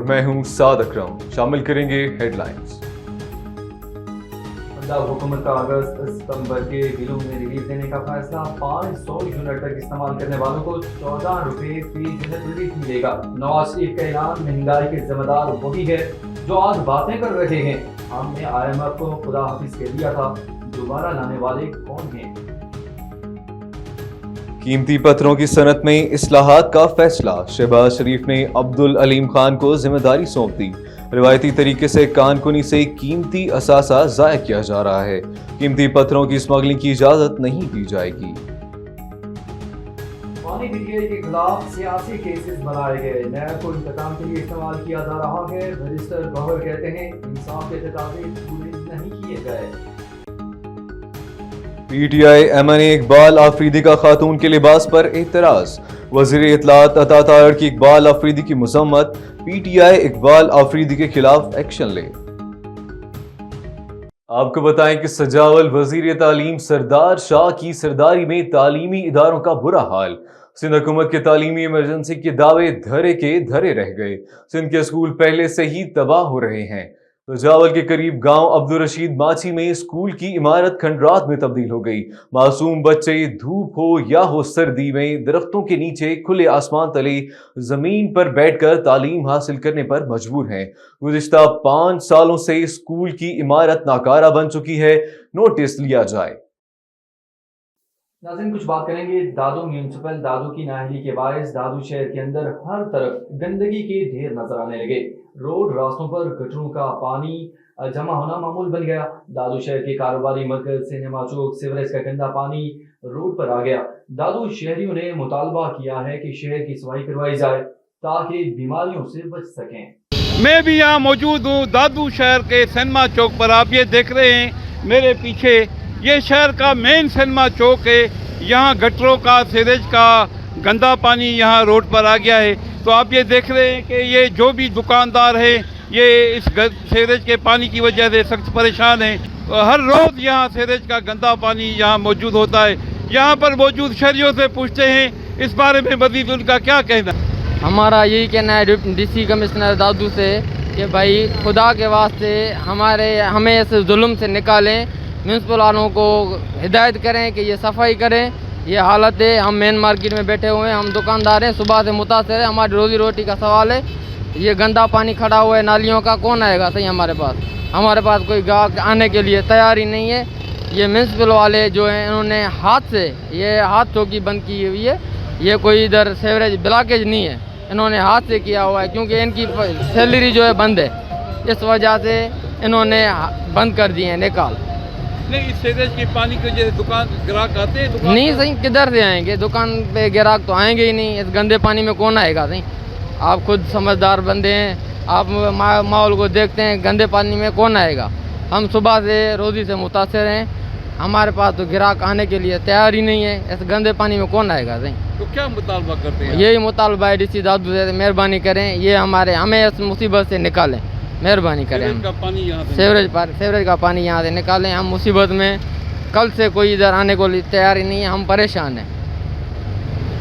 और मैं हूं साद अकरम। शामिल करेंगे हेडलाइंस। पंजाब हुकूमत का अगस्त सितंबर के बिलों में रिलीफ देने का फैसला। 500 यूनिट तक इस्तेमाल करने वालों को 14 रुपए फी यूनिट रिलीफ मिलेगा। नवाज शरीफ का ऐलान, महंगाई के जिम्मेदार वही है जो आज बातें कर रहे हैं। हमने IMF को खुदा हाफिज कह दिया था, दोबारा लाने वाले कौन हैं? कीमती पत्थरों की सनत में इस्लाहात का फैसला। शहबाज शरीफ ने अब्दुल अलीम खान को जिम्मेदारी सौंप दी। रिवायती तरीके से कानकुनी से कीमती असासा जाया किया जा रहा है। कीमती पत्थरों की स्मगलिंग की इजाजत नहीं दी जाएगी। पानी पीटीआई के खिलाफ सियासी केसेस बनाए गए। नैब को इंतकाम के लिए इस्तेमाल किया जा रहा है। रजिस्टर गौहर कहते हैं इंसाफ के तकाजे पूरे नहीं किए गए। PTI MNA इकबाल आफरीदी का खातून के लिबास पर एतराज। वजीर इत्तलात अता ताहिर की इकबाल आफरीदी की मजम्मत। PTI इकबाल आफरीदी के खिलाफ एक्शन ले। आपको बताएं कि सजावल वजीर तालीम सरदार शाह की सरदारी में तालीमी इदारों का बुरा हाल। सिंध हुकूमत के तालीमी इमरजेंसी के दावे धरे के धरे रह गए। सिंध के स्कूल पहले से ही तबाह हो रहे हैं। सजावल के करीब गांव अब्दुल रशीद माची में स्कूल की इमारत खंडरात में तब्दील हो गई। मासूम बच्चे धूप हो या हो सर्दी में दरख्तों के नीचे खुले आसमान तले जमीन पर बैठकर तालीम हासिल करने पर मजबूर हैं। गुज़िश्ता 5 सालों से स्कूल की इमारत नाकारा बन चुकी है। नोटिस लिया जाए। नाज़रीन, कुछ बात करेंगे दादू म्यूनसिपल। दादू की नाअहली के बायस दादू शहर के अंदर हर तरफ गंदगी के ढेर नजर आने लगे। रोड रास्तों पर गटरों का पानी जमा होना मामूल बन गया। दादू शहर के कारोबारी मरकज सिनेमा चौक सीवरेज का गंदा पानी रोड पर आ गया। दादू शहरियों ने मुतालबा किया है कि शहर की सफाई करवाई जाए ताकि बीमारियों से बच सकें। मैं भी यहाँ मौजूद हूँ दादू शहर के सिनेमा चौक पर। आप ये देख रहे हैं मेरे पीछे, ये शहर का मेन सिनेमा चौक है। यहाँ गटरों का, सीवरेज का गंदा पानी यहाँ रोड पर आ गया है। तो आप ये देख रहे हैं कि ये जो भी दुकानदार है ये इस सीवरेज के पानी की वजह से सख्त परेशान है। हर रोज़ यहाँ सीवरेज का गंदा पानी यहाँ मौजूद होता है। यहाँ पर मौजूद शहरियों से पूछते हैं इस बारे में मज़ीद उनका क्या कहना। हमारा यही कहना है DC कमिश्नर दादू से कि भाई खुदा के वास्ते हमें इस जुल्म से निकालें। म्यूनसिपल वालों को हिदायत करें कि ये सफाई करें। ये हालत है, हम मेन मार्केट में बैठे हुए हैं, हम दुकानदार हैं, सुबह से मुतासर है, हमारी रोज़ी रोटी का सवाल है। ये गंदा पानी खड़ा हुआ है नालियों का, कौन आएगा सही हमारे पास कोई गाहक आने के लिए तैयार ही नहीं है। ये म्यूनसिपल वाले जो हैं इन्होंने हाथ चौकी बंद की हुई है। ये कोई इधर सीवरेज ब्लॉकेज नहीं है, इन्होंने हाथ से किया हुआ है क्योंकि इनकी सैलरी जो है बंद है, इस वजह से इन्होंने बंद कर दिए हैं निकाल। नहीं, इस सीवरेज के पानी की वजह से दुकान ग्राहक आते हैं? दुकान नहीं सही, किधर से आएंगे? दुकान पे ग्राहक तो आएंगे ही नहीं। इस गंदे पानी में कौन आएगा सही? आप खुद समझदार बंदे हैं, आप माहौल को देखते हैं, गंदे पानी में कौन आएगा? हम सुबह से रोज़ी से मुतासर हैं, हमारे पास तो ग्राहक आने के लिए तैयार ही नहीं है। इस गंदे पानी में कौन आएगा सही? तो क्या मुतालबा करते हैं? यही मुतालबा है DC दादू से, मेहरबानी करें, ये हमें इस मुसीबत से निकालें, मेहरबानी करें। सीवरेज का पानी यहाँ से निकालें, हम मुसीबत में। कल से कोई इधर आने को तैयार ही नहीं है, हम परेशान हैं।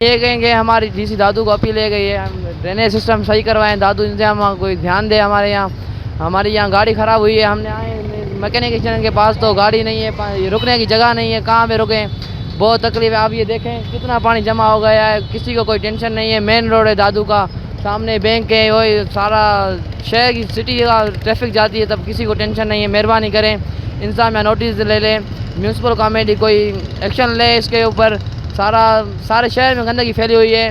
ये कहेंगे हमारी DC दादू को अपील है गई है, हम ड्रेनेज सिस्टम सही करवाएं। दादू इंतजाम कोई ध्यान दे। हमारी यहाँ गाड़ी ख़राब हुई है, हमने आए मैकेनिक स्टेशन के पास तो गाड़ी नहीं है, रुकने की जगह नहीं है, कहाँ पे रुकें? बहुत तकलीफ है। आप ये देखें कितना पानी जमा हो गया है, किसी को कोई टेंशन नहीं है। मेन रोड है दादू का, सामने बैंक है, वही सारा शहर की सिटी का ट्रैफिक जाती है, तब किसी को टेंशन नहीं है। मेहरबानी करें, इंसान नोटिस ले लें, म्यूनसिपल कमेटी कोई एक्शन ले इसके ऊपर। सारे शहर में गंदगी फैली हुई है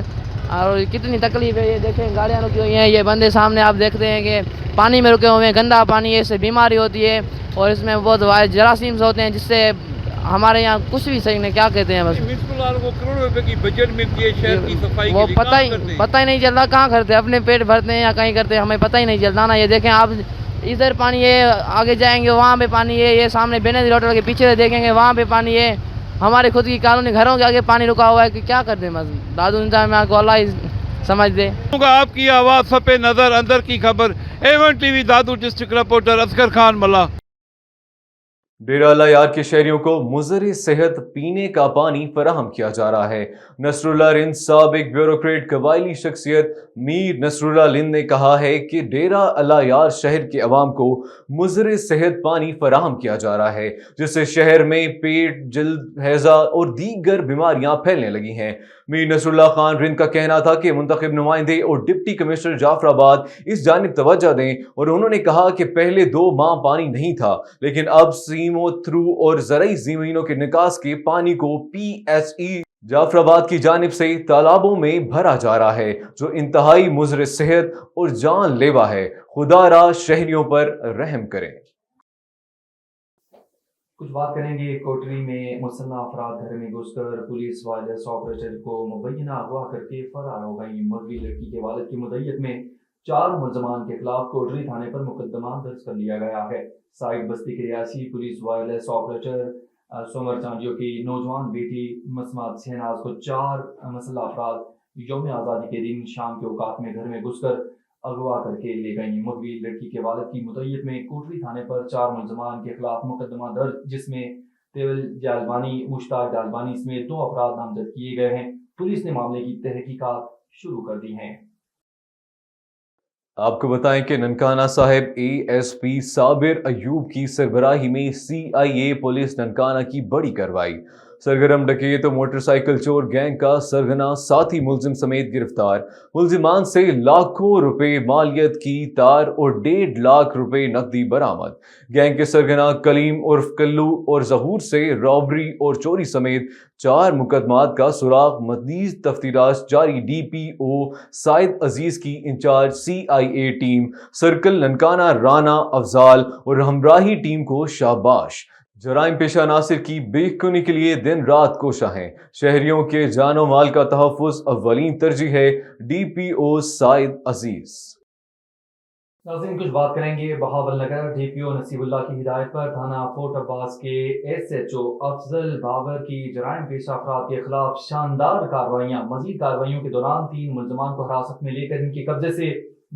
और कितनी तकलीफ है। ये देखें गाड़ियाँ रुकी हुई हैं, ये बंदे सामने आप देखते हैं कि पानी में रुके हुए हैं। गंदा पानी है, इससे बीमारी होती है और इसमें बहुत जरासीम्स होते हैं जिससे हमारे यहाँ कुछ भी सही नहीं, क्या कहते हैं, बस म्यूनसिपल वालों को करोड़ों रुपए की बजट मिलती है शहर की सफाई वो के लिए। पता ही नहीं चलता कहाँ करते हैं, अपने पेट भरते हैं या कहीं करते हैं, हमें पता ही नहीं चलता ना। ये देखें आप, इधर पानी है, आगे जाएंगे वहाँ पे पानी है, ये सामने बेनज़ीर होटल के पीछे देखेंगे वहाँ पे पानी है। हमारे खुद की कॉलोनी घरों के आगे पानी रुका हुआ है कि क्या करते हैं, बस दादू इंतजाम में को अल्लाह ही समझ दे। आपकी आवाज़ सब पे नज़र, अंदर की खबर। A1 TV दादू डिस्ट्रिक्ट रिपोर्टर असगर खान मल्ला। डेरा अलायार के शहरियों को मुज़र सेहत पीने का पानी फराहम किया जा रहा है। नसरुल्लाह रिंद साबिक ब्यूरोक्रेट कबायली शख्सियत मीर नसरुल्लाह रिंद ने कहा है कि डेरा अलायार शहर के अवाम को मुज़र सेहत पानी फराहम किया जा रहा है, जिससे शहर में पेट, जल्द, हैज़ा और दीगर बीमारियां फैलने लगी हैं। मीर नसरुल्लाह खान रिंद का कहना था कि मुंतखब नुमाइंदे और डिप्टी कमिश्नर जाफराबाद इस जानिब तवज्जो दें, और उन्होंने कहा कि पहले 2 माह पानी नहीं था, लेकिन अब सीमो थ्रू और ज़रई ज़मीनों के निकास के पानी को PSE जाफराबाद की जानिब से तालाबों में भरा जा रहा है, जो इंतहाई मुज़र सेहत और जानलेवा है। खुदारा शहरियों पर रहम करें। कुछ बात करेंगे कोटरी में मुसल्लह अफराद घर में घुसकर पुलिस वायरलेस ऑपरेटर को मुबैना अगवा करके फरार हो गई। मगवी लड़की के वालिद की मुद्दत में 4 मुलजमान के खिलाफ कोटरी थाने पर मुकदमा दर्ज कर लिया गया है। साइड बस्ती की रियासी पुलिस वायरलेस ऑपरेटर सोमर चांदियों की नौजवान बेटी मसमात शहनाज को 4 मुसल्लह अफराद यौम आज़ादी के दिन शाम के औकात में घर में घुसकर अगवा करके ले गई। मगवी लड़की के वालिद की मुद्दत में कोटरी थाने पर 4 मुलजमान के खिलाफ मुकदमा दर्ज, जिसमें तेवल जालबानी, मुश्ताक जालबानी समेत 2 अफराद नामजद किए गए हैं। पुलिस ने मामले की तहकीकात शुरू कर दी हैं। आपको बताएं कि ननकाना साहिब ASP साबिर अयूब की सरबराही में CIA पुलिस ननकाना की बड़ी कार्रवाई। सरगर्म डकैत तो मोटरसाइकिल चोर गैंग का सरगना साथी मुलजिम समेत गिरफ्तार। मुलजिमान से लाखों रुपए मालियत की तार और 1.5 लाख रुपए नकदी बरामद। गैंग के सरगना कलीम उर्फ कल्लू और जहूर से रॉबरी और चोरी समेत 4 मुकदमात का सुराग। मज़ीद तफ्तीशात जारी। DPO साइद अजीज की incharge CIA team circle Nankana Rana Afzal और हमराही टीम को शाबाश। जराइम पेशा नासिर की बेखुनी के लिए दिन रात कोशा हैं। शहरियों के जानो माल का तहफ़्फ़ुज़ अव्वलीन तरजीह है। DPO साइद अजीज। नाज़रीन, कुछ बात करेंगे बहावल नगर। DPO नसीबुल्लाह की हिदायत पर थाना फोर्ट अब्बास के SHO अफजल बाबर की जराइम पेशा अफराद के खिलाफ शानदार कार्रवाइयाँ। मजीद कार्रवाइयों के दौरान 3 मुलजमान को हिरासत में लेकर इनके कब्जे से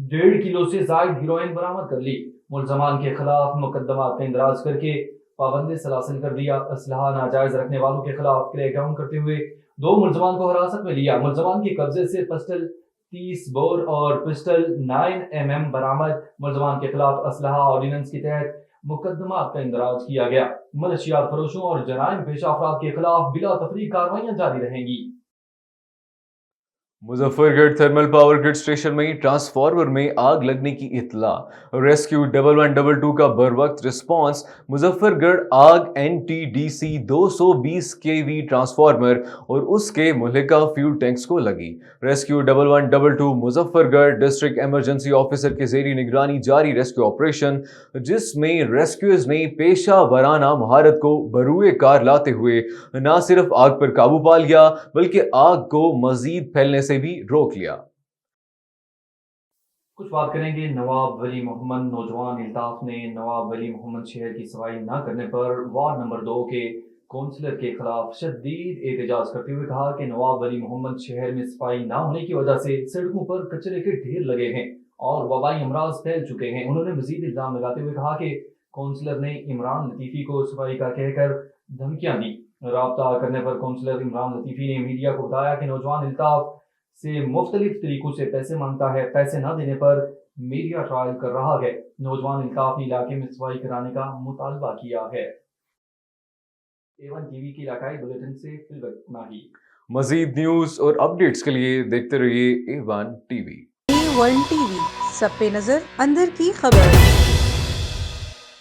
1.5 किलो से ज़ायद हीरोइन बरामद कर ली। मुलजमान के खिलाफ मुकदमा का इंदराज करके पाबंदी सलासिल कर दिया। असलहा नाजायज रखने वालों के खिलाफ क्रैकडाउन करते हुए 2 मुलजमान को हिरासत में लिया। मुलजमान के कब्जे से पिस्टल 30 बोर और पिस्टल 9mm बरामद। मुलजमान के खिलाफ असलहा ऑर्डिनेंस के तहत मुकदमा का इंदराज किया गया। मनशियात फरोशों और जराइम पेशा अफराद के खिलाफ बिला तफरीक कार्रवाइयां जारी रहेंगी। Muzaffargarh thermal power grid station में ट्रांसफार्मर में आग लगने की इत्तला। रेस्क्यू 1122 का बरवक्त रिस्पांस। मुजफ्फरगढ़ आग NTDC 220 kV ट्रांसफार्मर और उसके मुल्हिका फ्यूल टैंक्स को लगी। Rescue 1122 Muzaffargarh district emergency officer के ज़ेरी निगरानी जारी रेस्क्यू ऑपरेशन, जिसमें रेस्क्यूअर्स ने पेशा वराना महारत को बरूए कार लाते हुए न सिर्फ आग पर काबू पा लिया, बल्कि आग को मजीद फैलने से भी रोक लिया। कुछ बात करेंगे नवाब वली मोहम्मद। नौजवान इल्ताफ ने नवाब वली मोहम्मद शहर की सफाई न करने पर वार्ड नंबर 2 के कौंसलर के खिलाफ शदीद एहतजाज करते हुए कहा कि नवाब वली मोहम्मद शहर में सफाई न होने की वजह से सड़कों पर कचरे के ढेर लगे हैं और वबाई अमराज फैल चुके हैं। उन्होंने मजीद इल्जाम लगाते हुए कहा कि कौंसलर ने इमरान लतीफ़ी को सफाई का कहकर धमकियां दी। राब्ता करने पर कौंसलर इमरान लतीफ़ी ने मीडिया को बताया कि नौजवान इल्ताफ से मुख्तलिफ तरीकों से पैसे मांगता है। पैसे न देने पर मीडिया ट्रायल कर रहा है। नौजवान इल्ताफ ने इलाके में सफाई कराने का मुतालबा किया है। A1 TV के इलाकाई बुलेटिन से फिलहाल इतना ही। मजीद न्यूज और अपडेट्स के लिए देखते रहिए A1 TV। A1 TV, सब पे नजर, अंदर की खबर।